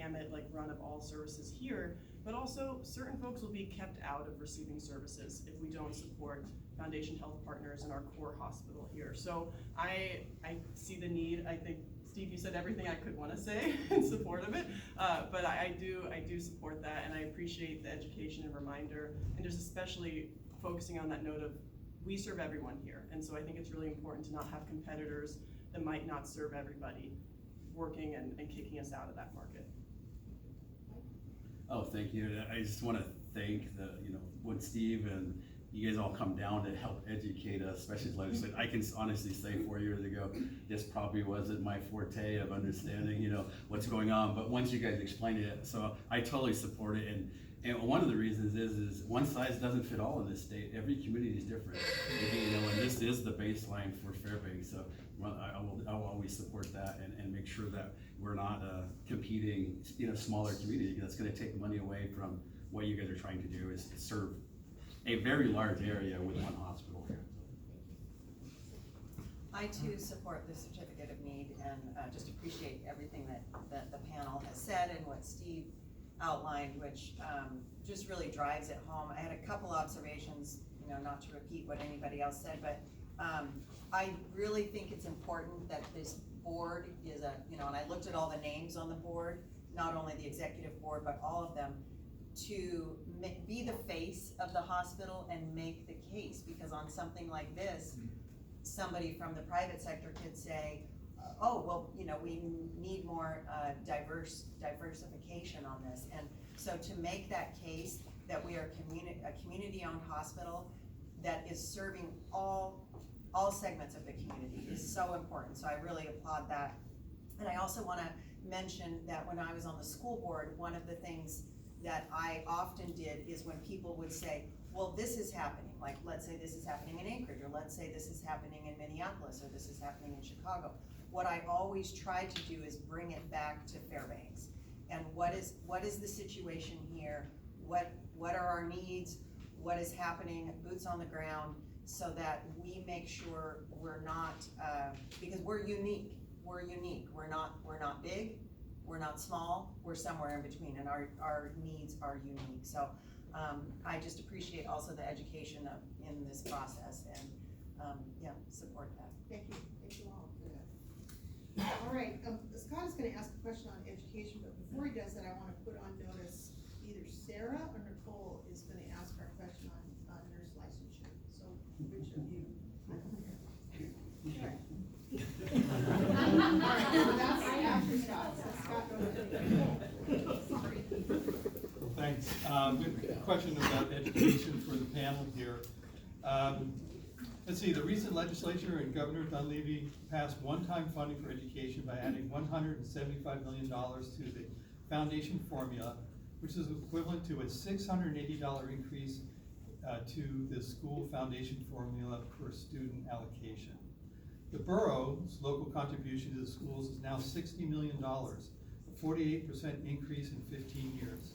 gamut like run of all services here, but also certain folks will be kept out of receiving services if we don't support Foundation Health Partners in our core hospital here. So I see the need. I think, Steve, you said everything I could want to say in support of it, but I do support that, and I appreciate the education and reminder, and just especially focusing on that note of we serve everyone here, and so I think it's really important to not have competitors that might not serve everybody working and kicking us out of that market. Oh, thank you. I just want to thank when Steve and you guys all come down to help educate us, especially as legislators. I can honestly say 4 years ago, this probably wasn't my forte of understanding, what's going on. But once you guys explained it, so I totally support it. And one of the reasons is one size doesn't fit all in this state. Every community is different. And this is the baseline for Fairbanks. So I will always support that and make sure that we're not competing, smaller communities. That's going to take money away from what you guys are trying to do is serve a very large area with one hospital here. I too support the certificate of need and just appreciate everything that the panel has said and what Steve outlined, which just really drives it home. I had a couple observations, not to repeat what anybody else said, but I really think it's important that this board is and I looked at all the names on the board, not only the executive board, but all of them, to be the face of the hospital and make the case, because on something like this, somebody from the private sector could say, oh, well, we need more diversification on this. And so to make that case that we are a community-owned hospital that is serving all segments of the community is so important. So I really applaud that. And I also want to mention that when I was on the school board, one of the things that I often did is when people would say, well, this is happening, like let's say this is happening in Anchorage, or let's say this is happening in Minneapolis, or this is happening in Chicago. What I always try to do is bring it back to Fairbanks. And what is the situation here? What are our needs? What is happening, boots on the ground, so that we make sure we're not, because we're unique. We're unique. We're not big. We're not small, we're somewhere in between, and our needs are unique. So I just appreciate also the education in this process, and support that. Thank you all for that. All right, Scott is going to ask a question on education, but before he does that, I want to put on notice either Sarah or Nicole is going to ask our question on nurse licensure. So which of you? I don't care. All right. That's after Scott. So Scott, go ahead. Sorry. Thanks. A question about education for the panel here. Let's see, the recent legislature and Governor Dunleavy passed one-time funding for education by adding $175 million to the foundation formula, which is equivalent to a $680 increase to the school foundation formula per student allocation. The borough's local contribution to the schools is now $60 million, a 48% increase in 15 years.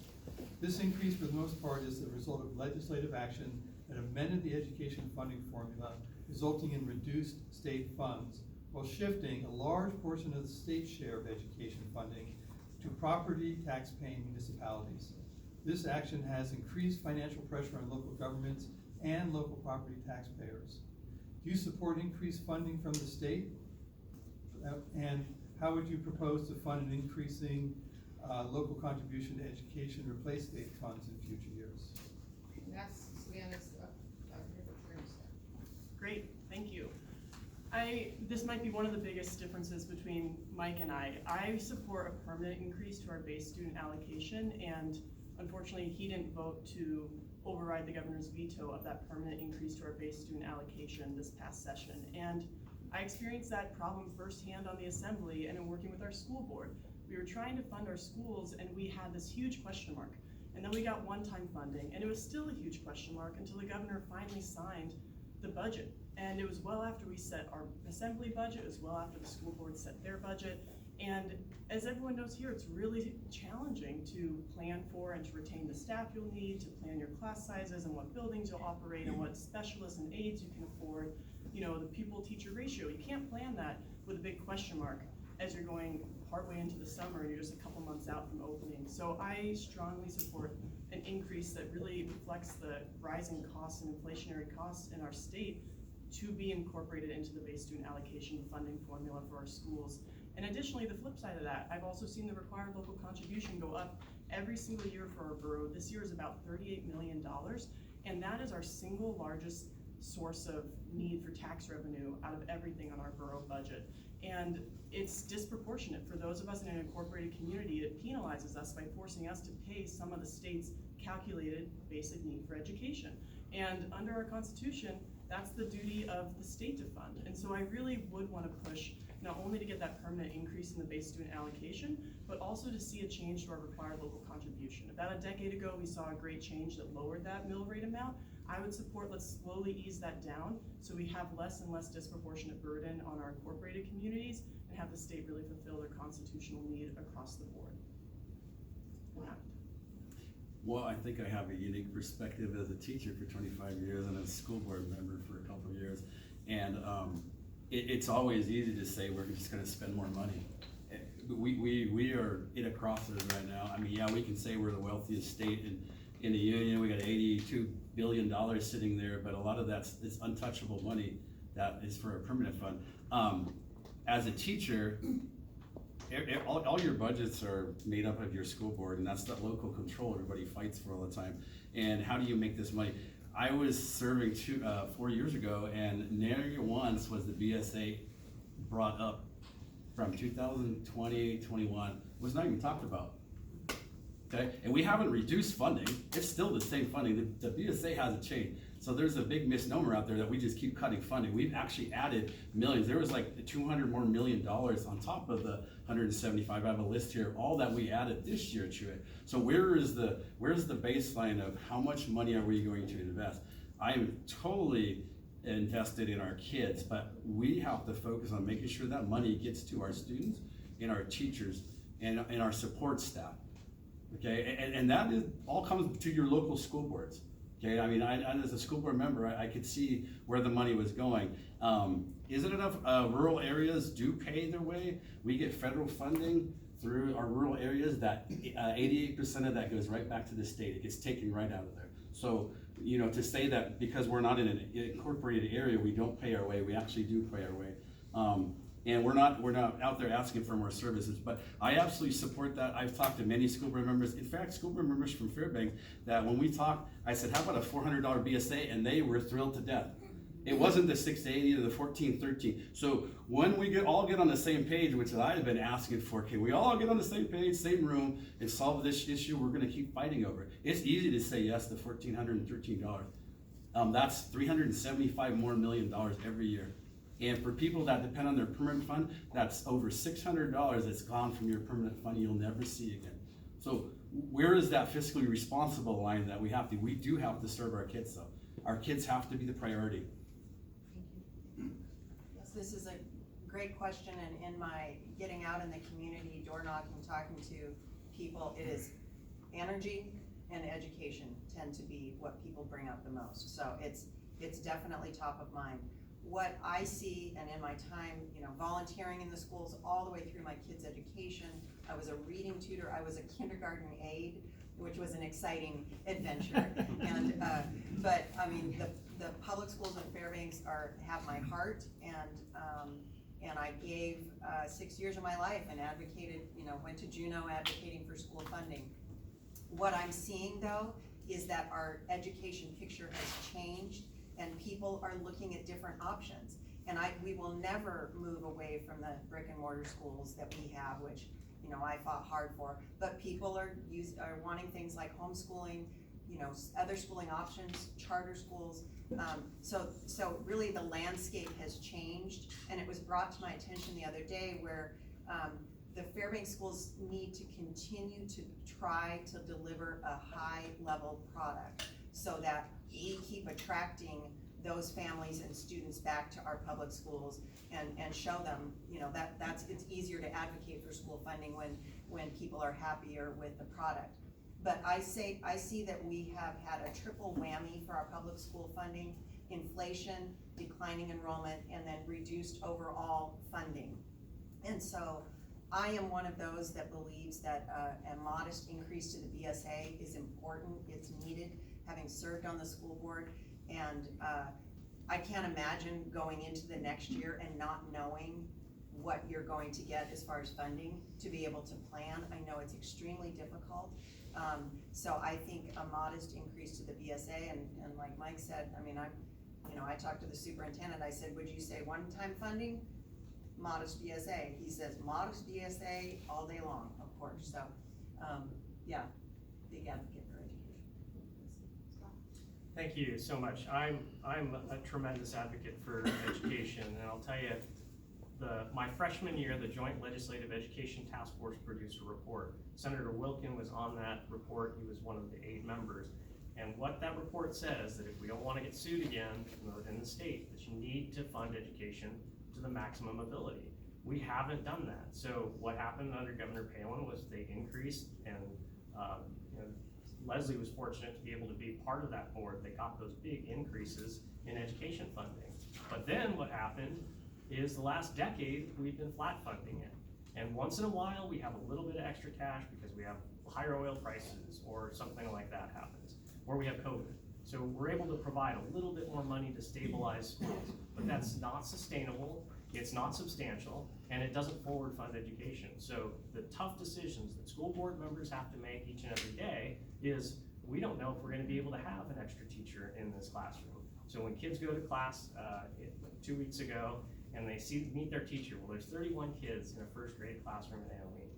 This increase, for the most part, is the result of legislative action that amended the education funding formula, resulting in reduced state funds, while shifting a large portion of the state share of education funding to property tax-paying municipalities. This action has increased financial pressure on local governments and local property taxpayers. Do you support increased funding from the state? And how would you propose to fund an increasing local contribution to education or replace state funds in future years? And that's Savannah's Great, thank you. This might be one of the biggest differences between Mike and I. I support a permanent increase to our base student allocation, and unfortunately he didn't vote to override the governor's veto of that permanent increase to our base student allocation this past session. And I experienced that problem firsthand on the assembly and in working with our school board. We were trying to fund our schools and we had this huge question mark. And then we got one-time funding, and it was still a huge question mark until the governor finally signed the budget. And it was well after we set our assembly budget, it was well after the school board set their budget. And as everyone knows here, it's really challenging to plan for and to retain the staff you'll need, to plan your class sizes and what buildings you'll operate and what specialists and aides you can afford, the pupil-teacher ratio. You can't plan that with a big question mark as you're going partway into the summer and you're just a couple months out out from opening. So I strongly support an increase that really reflects the rising costs and inflationary costs in our state to be incorporated into the base student allocation funding formula for our schools. And additionally, the flip side of that, I've also seen the required local contribution go up every single year for our borough. This year is about $38 million, and that is our single largest source of need for tax revenue out of everything on our borough budget. And it's disproportionate for those of us in an incorporated community. It penalizes us by forcing us to pay some of the state's calculated basic need for education. And under our Constitution, that's the duty of the state to fund. And so I really would want to push not only to get that permanent increase in the base student allocation, but also to see a change to our required local contribution. About a decade ago, we saw a great change that lowered that mill rate amount. I would support, let's slowly ease that down so we have less and less disproportionate burden on our incorporated communities and have the state really fulfill their constitutional need across the board. Well, I think I have a unique perspective as a teacher for 25 years and as a school board member for a couple of years. And it's always easy to say we're just gonna spend more money. We are at a crossroads right now. I mean, yeah, we can say we're the wealthiest state in the union. We got $82 billion sitting there, but a lot of it's untouchable money that is for a permanent fund. As a teacher, all your budgets are made up of your school board, and that's that local control everybody fights for all the time. And how do you make this money? I was serving 4 years ago, and nary once was the BSA brought up from 2020, 21, was not even talked about. Okay, and we haven't reduced funding. It's still the same funding. The BSA hasn't changed. So there's a big misnomer out there that we just keep cutting funding. We've actually added millions. There was like $200 million more on top of the 175. I have a list here, all that we added this year to it. So where's the baseline of how much money are we going to invest? I am totally invested in our kids, but we have to focus on making sure that money gets to our students and our teachers and our support staff. Okay, and that all comes to your local school boards. Okay, I mean, I as a school board member, I could see where the money was going. Isn't enough rural areas do pay their way? We get federal funding through our rural areas that 88% of that goes right back to the state. It gets taken right out of there. So, you know, to say that because we're not in an incorporated area, we don't pay our way, we actually do pay our way. And we're not out there asking for more services, but I absolutely support that. I've talked to many school board members, in fact, school board members from Fairbanks, that when we talked, I said, how about a $400 BSA? And they were thrilled to death. It wasn't the 680 or the 1413. So when we all get on the same page, which I've been asking for, can we all get on the same page, same room, and solve this issue? We're gonna keep fighting over it. It's easy to say yes to $1,413. That's $375 million every year. And for people that depend on their permanent fund, that's over $600 that's gone from your permanent fund you'll never see again. So where is that fiscally responsible line that we do have to serve our kids though? Our kids have to be the priority. Yes, this is a great question, and in my getting out in the community, door knocking, talking to people, it is energy and education tend to be what people bring up the most. So it's definitely top of mind. What I see, and in my time, you know, volunteering in the schools all the way through my kids' education, I was a reading tutor, I was a kindergarten aide, which was an exciting adventure. And but I mean, the public schools in Fairbanks have my heart, and I gave 6 years of my life and advocated, you know, went to Juneau advocating for school funding. What I'm seeing though is that our education picture has changed, and people are looking at different options. And we will never move away from the brick and mortar schools that we have, which, you know, I fought hard for. But people are wanting things like homeschooling, you know, other schooling options, charter schools. So really the landscape has changed, and it was brought to my attention the other day where the Fairbanks schools need to continue to try to deliver a high level product so that we keep attracting those families and students back to our public schools and show them, you know, it's easier to advocate for school funding when people are happier with the product. But I see that we have had a triple whammy for our public school funding: inflation, declining enrollment, and then reduced overall funding. And so I am one of those that believes that a modest increase to the BSA is important, it's needed, having served on the school board. And I can't imagine going into the next year and not knowing what you're going to get as far as funding to be able to plan. I know it's extremely difficult. So I think a modest increase to the BSA, and like Mike said, I mean, I talked to the superintendent, I said, would you say one-time funding? Modest BSA. He says modest BSA all day long, of course. So, yeah, big advocate for education. Thank you so much. I'm a tremendous advocate for education, and I'll tell you, my freshman year, the Joint Legislative Education Task Force produced a report. Senator Wilkin was on that report. He was one of the 8 members. And what that report says, that if we don't want to get sued again in the state, that you need to fund education to the maximum ability. We haven't done that. So what happened under Governor Palin was they increased, and Leslie was fortunate to be able to be part of that board. They got those big increases in education funding. But then what happened is the last decade, we've been flat funding it. And once in a while, we have a little bit of extra cash because we have higher oil prices or something like that happens, or we have COVID. So we're able to provide a little bit more money to stabilize schools, but that's not sustainable, it's not substantial, and it doesn't forward fund education. So the tough decisions that school board members have to make each and every day is, we don't know if we're gonna be able to have an extra teacher in this classroom. So when kids go to class 2 weeks ago, and they meet their teacher, well, there's 31 kids in a first grade classroom in Annalee.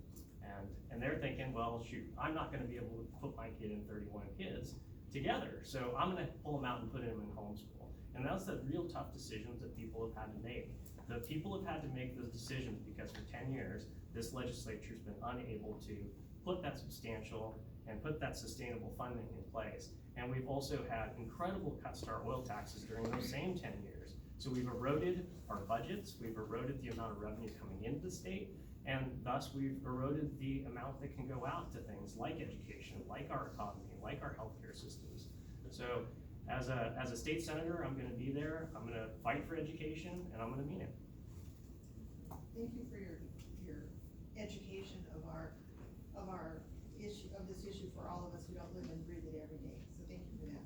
And they're thinking, well, shoot, I'm not gonna be able to put my kid in 31 kids together, so I'm gonna pull them out and put them in homeschool. And that's the real tough decisions that people have had to make. The people have had to make those decisions because for 10 years, this legislature's been unable to put that substantial and put that sustainable funding in place. And we've also had incredible cuts to our oil taxes during those same 10 years. So we've eroded our budgets, we've eroded the amount of revenue coming into the state, and thus we've eroded the amount that can go out to things like education, like our economy, like our healthcare systems. So as a state senator, I'm gonna be there, I'm gonna fight for education, and I'm gonna mean it. Thank you for your education of this issue for all of us who don't live and breathe it every day. So thank you for that.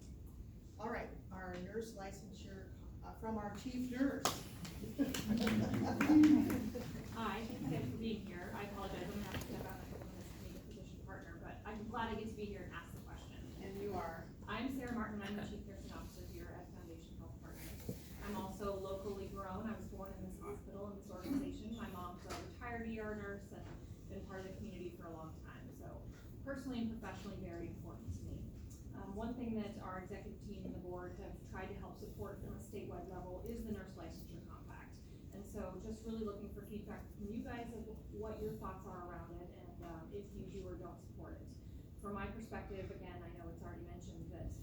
All right, our nurse licensure from our chief nurse. Hi, thanks again for being here. I apologize, I'm gonna have to step out of my position partner, but I'm glad I get to be here and ask the question. And you are? I'm Sarah Martin, I'm the Chief Nursing Officer here at Foundation Health Partners. I'm also locally grown. I was born in this hospital, in this organization. My mom's a retired ER nurse and been part of the community for a long time. So personally and professionally, very important to me. One thing that our executive team and the board have tried to help support from a statewide level is the Nurse Licensure Compact. And so just really looking for feedback from you guys of what your thoughts are around it, and if you do or don't support it. From my perspective, again, I know it's already mentioned that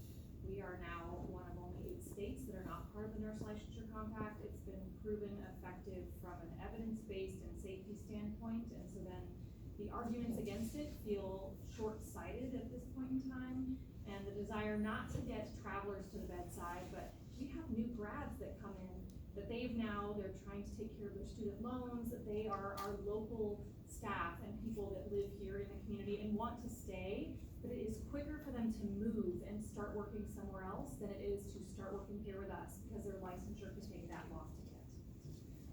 we are now one of only 8 states that are not part of the Nurse Licensure Compact. It's been proven effective from an evidence-based and safety standpoint, and so then the arguments against it feel short-sighted at this point in time, and the desire not to get travelers to the bedside, but we have new grads that come in that they're trying to take care of their student loans, that they are our local staff and people that live here in the community and want to stay, but it is quicker for them to move and start working somewhere else than it is to start working here with us, because their licensure could take that long to get.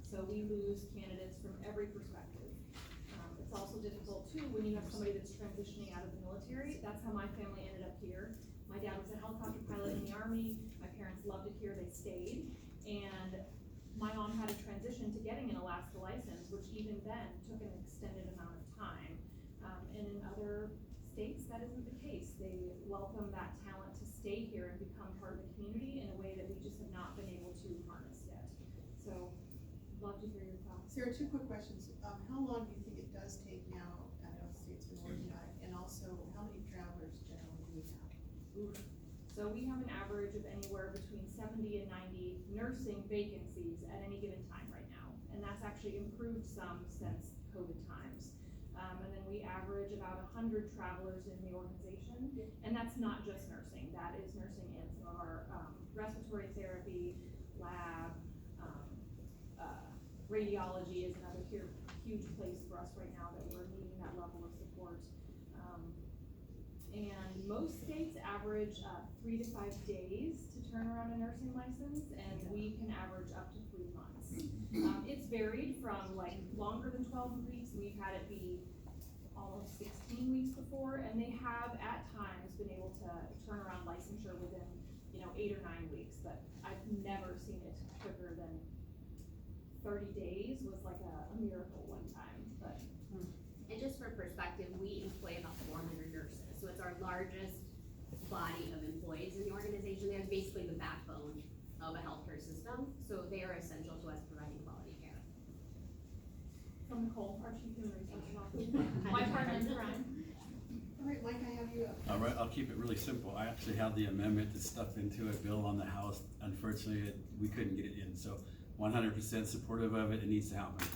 So we lose candidates from every perspective. It's also difficult too when you have somebody that's transitioning out of the military. That's how my family ended up here. My dad was a helicopter pilot in the Army. My parents loved it here, they stayed. And my mom had a transition to getting an Alaska license, which even then took an extended amount of time. And in other states, that isn't the case. They welcome that talent to stay here and become part of the community in a way that we just have not been able to harness yet. So, love to hear your thoughts. Sarah, 2 quick questions. How long do you think it does take now? I know the state's been working on it, and also how many travelers generally do we have? Ooh. So we have an average of anywhere between 70 and 90 nursing vacancies at any given time right now. And that's actually improved some since COVID times. And then we average about 100 travelers in the organization. And that's not just nursing, that is nursing and some of our respiratory therapy, lab, radiology is another huge place for us right now and most states average 3 to 5 days to turn around a nursing license, and we can average up to 3 months. It's varied from like longer than 12 weeks. We've had it be almost 16 weeks before, and they have at times been able to turn around licensure within, 8 or 9 weeks, but I've never seen it quicker than 30 days was like a miracle one time, but. And just for perspective, we employ about 400 nurses, so it's our largest body of employees in the organization. They're basically the backbone of a healthcare system, so they are essential to us providing quality care. From Nicole, our Chief Human Resources Officer. My partner in crime. All right, Mike, I have you up. All right, I'll keep it really simple. I actually have the amendment that's stuck into a bill on the House. Unfortunately, we couldn't get it in, so 100% supportive of it. It needs to happen.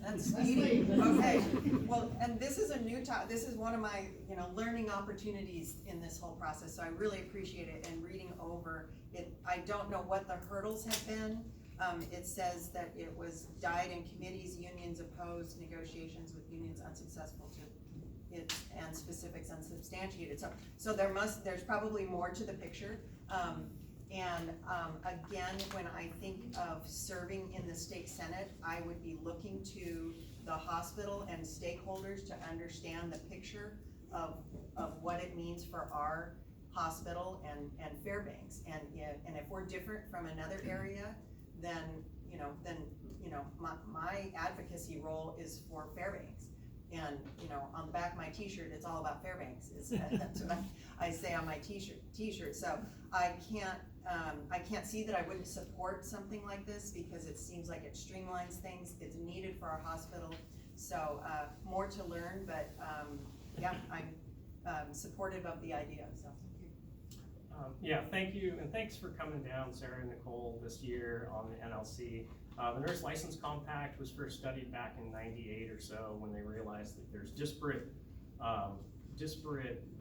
That's speedy. Okay, well, and this is a new this is one of my, learning opportunities in this whole process, so I really appreciate it, and reading over it, I don't know what the hurdles have been. It says that it was died in committees, unions opposed, negotiations with unions unsuccessful to it, and specifics unsubstantiated. So there's probably more to the picture. Again, when I think of serving in the state senate, I would be looking to the hospital and stakeholders to understand the picture of what it means for our hospital and Fairbanks. And if we're different from another area, then my advocacy role is for Fairbanks. And on the back of my t-shirt, it's all about Fairbanks. That's what I say on my t-shirt. So I can't see that I wouldn't support something like this, because it seems like it streamlines things. It's needed for our hospital. So more to learn, but yeah, I'm supportive of the idea. So. Yeah, thank you, and thanks for coming down, Sarah and Nicole, this year on the NLC. The Nurse License Compact was first studied back in '98 or so, when they realized that there's disparate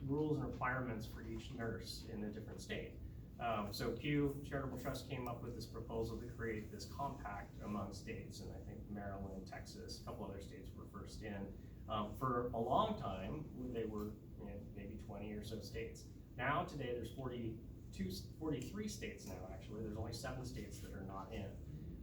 rules and requirements for each nurse in a different state. So Pew Charitable Trust came up with this proposal to create this compact among states, and I think Maryland, Texas, a couple other states were first in. For a long time, they were maybe 20 or so states. Now, today, there's 43 states now, actually. There's only 7 states that are not in,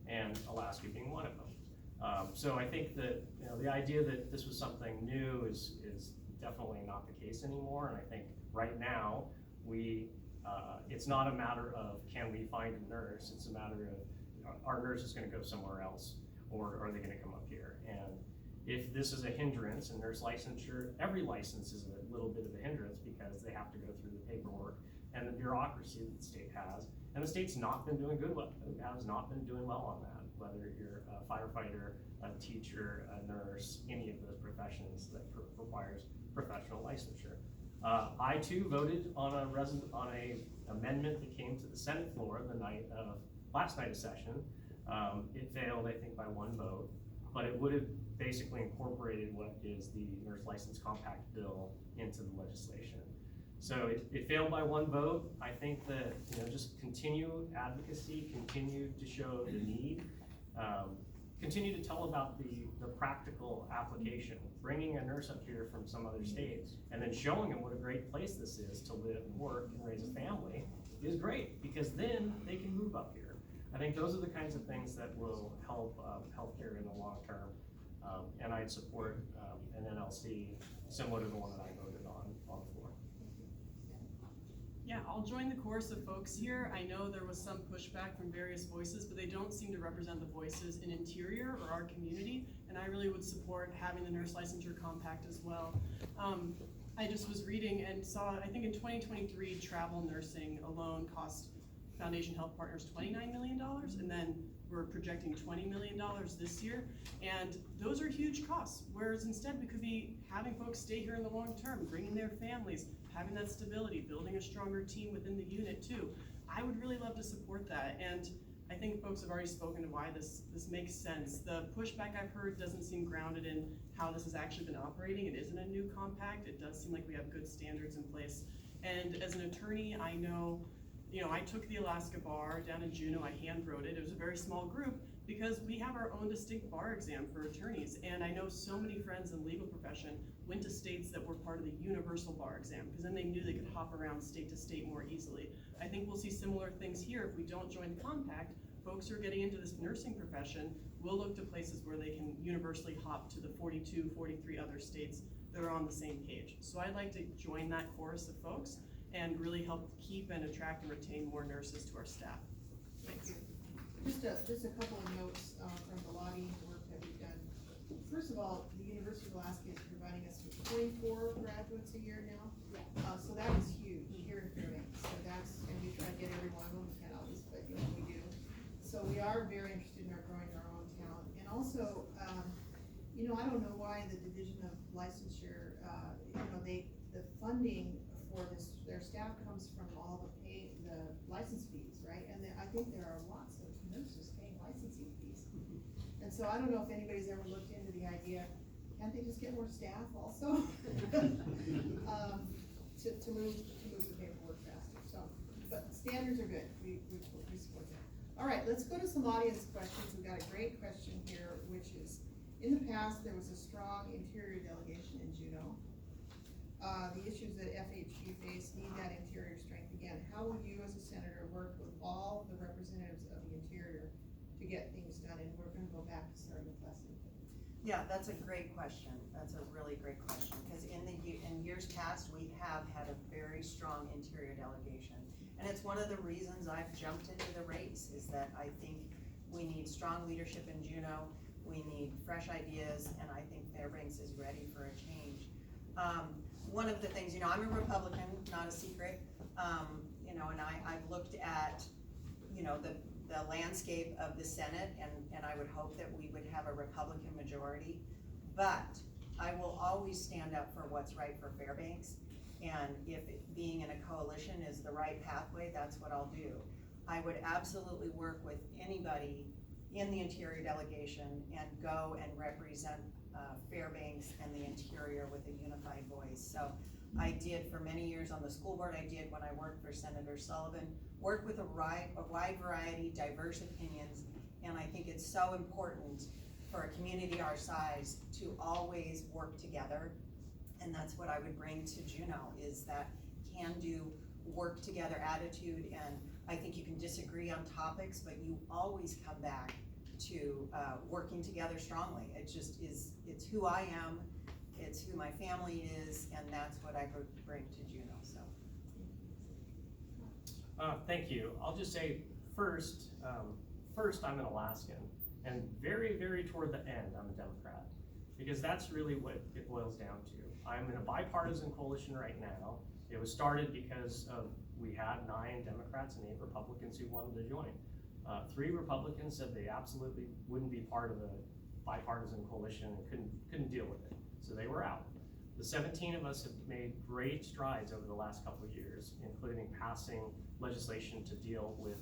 and Alaska being one of them. So I think that, the idea that this was something new is definitely not the case anymore, and I think right now, it's not a matter of can we find a nurse, it's a matter of our nurse is gonna go somewhere else, or are they gonna come up here? And if this is a hindrance in nurse licensure, every license is a little bit of a hindrance, because they have to go through the paperwork and the bureaucracy that the state has. And the state's not been doing has not been doing well on that, whether you're a firefighter, a teacher, a nurse, any of those professions that requires professional licensure. I too voted on a amendment that came to the Senate floor the last night of session. It failed, I think, by 1 vote, but it would have basically incorporated what is the Nurse License Compact bill into the legislation. So it failed by 1 vote. I think that, just continue advocacy, continue to show the need, continue to tell about the practical application, bringing a nurse up here from some other state, and then showing them what a great place this is to live and work and raise a family is great, because then they can move up here. I think those are the kinds of things that will help healthcare in the long term. And I'd support an NLC similar to the one that I voted on the floor. Yeah, I'll join the chorus of folks here. I know there was some pushback from various voices, but they don't seem to represent the voices in Interior or our community, and I really would support having the Nurse Licensure Compact as well. I just was reading and saw, I think in 2023, travel nursing alone cost Foundation Health Partners $29 million, and then we're projecting $20 million this year, and those are huge costs, whereas instead we could be having folks stay here in the long term, bringing their families, having that stability, building a stronger team within the unit too. I would really love to support that, and I think folks have already spoken to why this makes sense. The pushback I've heard doesn't seem grounded in how this has actually been operating. It isn't a new compact. It does seem like we have good standards in place, and as an attorney, I know, I took the Alaska bar down in Juneau. I hand wrote it. It was a very small group, because we have our own distinct bar exam for attorneys. And I know so many friends in the legal profession went to states that were part of the universal bar exam, because then they knew they could hop around state to state more easily. I think we'll see similar things here if we don't join the compact. Folks who are getting into this nursing profession will look to places where they can universally hop to the 42, 43 other states that are on the same page. So I'd like to join that chorus of folks and really help keep and attract and retain more nurses to our staff. Thanks. Just a couple of notes from the lobbying work that we've done. First of all, the University of Alaska is providing us with 24 graduates a year now. So that is huge here in Fairbanks. So that's, and we try to get every one of them, we can't always, but you know, we do. So we are very interested in our growing our own talent. And also, you know, I don't know why the Division of Licensure, you know, the funding for this, their staff comes from all the license fees, right? And I think there are lots of nurses paying licensing fees. And so I don't know if anybody's ever looked into the idea, can't they just get more staff also? to move the paperwork faster, so, but standards are good, we support that. All right, let's go to some audience questions. We've got a great question here, which is, in the past, there was a strong interior delegation in Juneau. The issues that FHG face need that interior strength again. How will you as a senator work with all the representatives of the interior to get things done? And we're gonna go back to starting with Leslie. Yeah, that's a great question. That's a really great question, because in years past, we have had a very strong interior delegation. And it's one of the reasons I've jumped into the race, is that I think we need strong leadership in Juneau, we need fresh ideas, and I think Fairbanks is ready for a change. One of the things, you know, I'm a Republican, not a secret, you know, and I've looked at, you know, the landscape of the Senate, and I would hope that we would have a Republican majority, but I will always stand up for what's right for Fairbanks, and if being in a coalition is the right pathway, that's what I'll do. I would absolutely work with anybody in the interior delegation and go and represent Fairbanks and the interior with a unified voice. So I did for many years on the school board. I did when I worked for Senator Sullivan, worked with a wide variety, diverse opinions, and I think it's so important for a community our size to always work together. And that's what I would bring to Juneau, is that can-do, work together attitude. And I think you can disagree on topics, but you always come back to working together strongly. It just is, it's who I am, it's who my family is, and that's what I bring to Juneau, so. Thank you. I'll just say first, I'm an Alaskan, and very, very toward the end, I'm a Democrat, because that's really what it boils down to. I'm in a bipartisan coalition right now. It was started because we had 9 Democrats and 8 Republicans who wanted to join. 3 Republicans said they absolutely wouldn't be part of the bipartisan coalition and couldn't deal with it, so they were out. The 17 of us have made great strides over the last couple of years, including passing legislation to deal with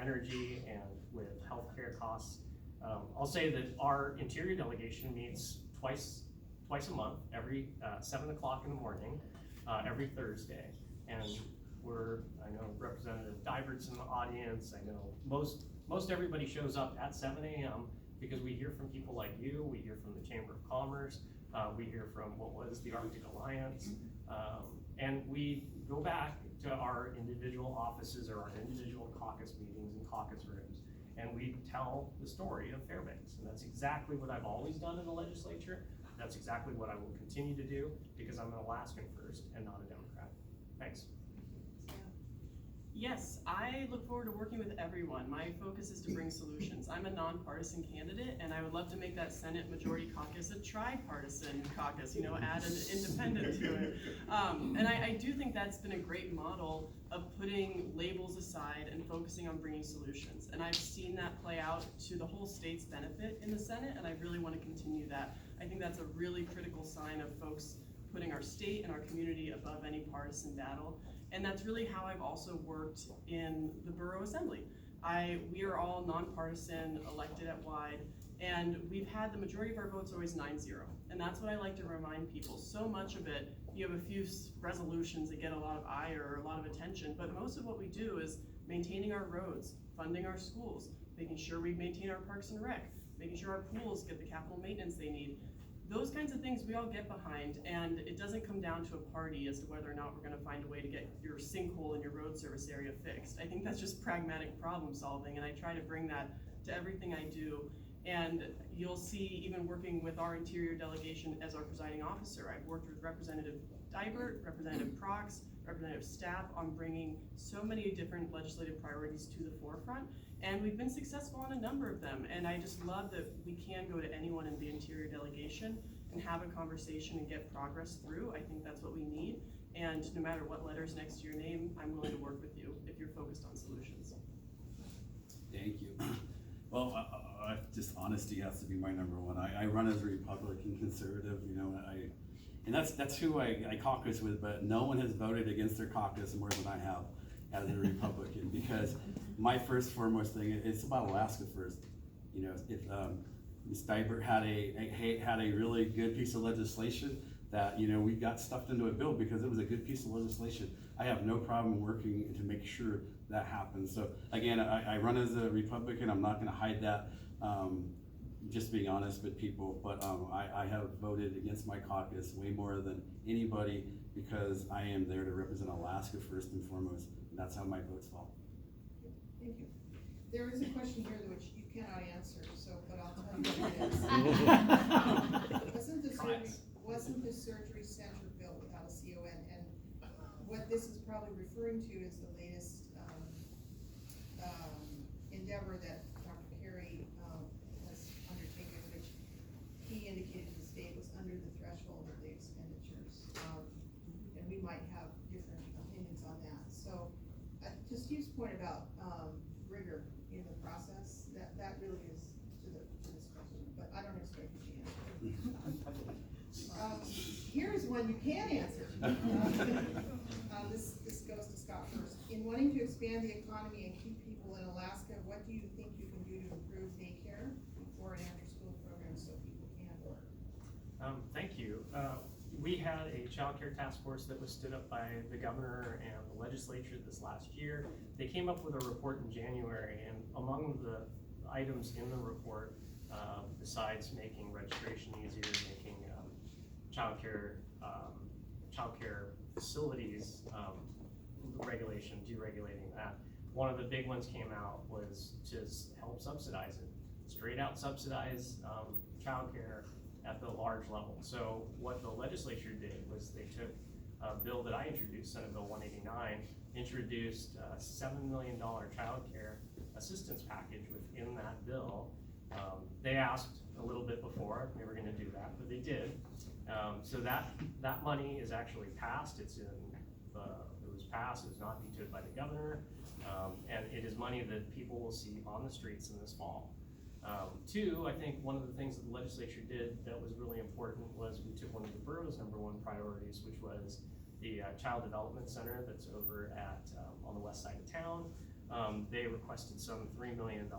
energy and with healthcare costs. I'll say that our interior delegation meets twice a month, every 7 o'clock in the morning, every Thursday. And I know Representative Divert's in the audience. I know most everybody shows up at 7 a.m. because we hear from people like you, we hear from the Chamber of Commerce, we hear from what was the Arctic Alliance, and we go back to our individual offices or our individual caucus meetings and caucus rooms, and we tell the story of Fairbanks. And that's exactly what I've always done in the legislature. That's exactly what I will continue to do, because I'm an Alaskan first and not a Democrat. Thanks. Yes, I look forward to working with everyone. My focus is to bring solutions. I'm a nonpartisan candidate, and I would love to make that Senate Majority Caucus a tripartisan caucus, you know, add an independent to it. And I do think that's been a great model of putting labels aside and focusing on bringing solutions. And I've seen that play out to the whole state's benefit in the Senate, and I really want to continue that. I think that's a really critical sign of folks putting our state and our community above any partisan battle. And that's really how I've also worked in the Borough Assembly. We are all nonpartisan, elected at wide, and we've had the majority of our votes always 9-0. And that's what I like to remind people. So much of it, you have a few resolutions that get a lot of ire or a lot of attention, but most of what we do is maintaining our roads, funding our schools, making sure we maintain our parks and rec, making sure our pools get the capital maintenance they need. Those kinds of things we all get behind, and it doesn't come down to a party as to whether or not we're gonna find a way to get your sinkhole in your road service area fixed. I think that's just pragmatic problem solving, and I try to bring that to everything I do. And you'll see, even working with our interior delegation as our presiding officer, I've worked with Representative Dybert, Representative Prox, Representative Stapp on bringing so many different legislative priorities to the forefront. And we've been successful on a number of them. And I just love that we can go to anyone in the interior delegation and have a conversation and get progress through. I think that's what we need. And no matter what letter's next to your name, I'm willing to work with you if you're focused on solutions. Thank you. Well, just honesty has to be my number one. I run as a Republican conservative, you know, and that's who I caucus with, but no one has voted against their caucus more than I have as a Republican, because my first foremost thing, it's about Alaska first. You know, if Ms. Dybert had a really good piece of legislation that, you know, we got stuffed into a bill because it was a good piece of legislation. I have no problem working to make sure that happens. So again, I run as a Republican. I'm not gonna hide that, just being honest with people, but I have voted against my caucus way more than anybody, because I am there to represent Alaska first and foremost, and that's how my votes fall. Thank you. There is a question here which you cannot answer, so, but I'll tell you what it is. Wasn't the surgery center built without a CON? And what this is probably referring to is the latest endeavor that Dr. Carey has undertaken, which he indicated to the state was under the threshold of the expenditures. And we might have different opinions on that. So to Steve's point about rigor in the process, that really is to this question, but I don't expect you to answer. Here's one you can answer. This goes to Scott first. In wanting to expand the economy and keep people in Alaska, what do you think you can do to improve daycare before and after school programs so people can work? Thank you. We had a child care task force that was stood up by the governor and the legislature this last year. They came up with a report in January, and among the items in the report, besides making registration easier, making child care facilities regulation, deregulating that, one of the big ones came out was to help subsidize it, straight out subsidize child care at the large level. So what the legislature did was they took a bill that I introduced, Senate Bill 189, introduced a $7 million child care assistance package within that bill. They asked a little bit before they were going to do that, but they did. So that money is actually passed. It was passed. It was not vetoed by the governor, and it is money that people will see on the streets in this fall. Two, I think one of the things that the legislature did that was really important was we took one of the borough's #1 priorities, which was the Child Development Center that's over at on the west side of town. They requested some $3 million,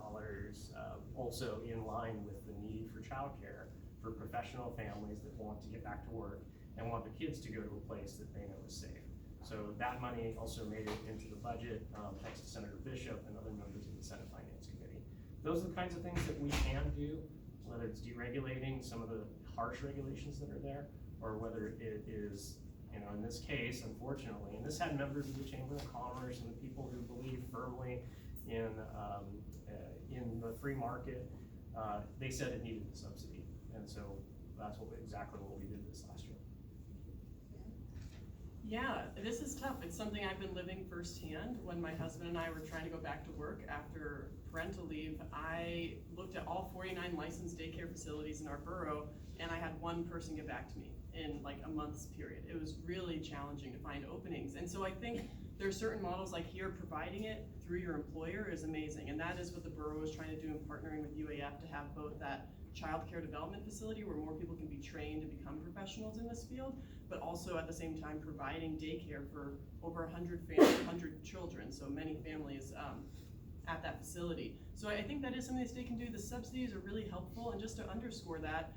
also in line with the need for childcare for professional families that want to get back to work and want their kids to go to a place that they know is safe. So that money also made it into the budget, thanks to Senator Bishop and other members of the Senate Finance Committee. Those are the kinds of things that we can do, whether it's deregulating some of the harsh regulations that are there, or whether it is, you know, in this case, unfortunately, and this had members of the Chamber of Commerce and the people who believe firmly in the free market, they said it needed the subsidy. And so that's exactly what we did this last year. Yeah, this is tough. It's something I've been living firsthand. When my husband and I were trying to go back to work after parental leave, I looked at all 49 licensed daycare facilities in our borough, and I had one person get back to me in like a month's period. It was really challenging to find openings. And so I think there are certain models like here, providing it through your employer is amazing. And that is what the borough is trying to do in partnering with UAF to have both that child care development facility where more people can be trained to become professionals in this field, but also at the same time providing daycare for over 100 children, so many families at that facility. So I think that is something the state can do. The subsidies are really helpful, and just to underscore that,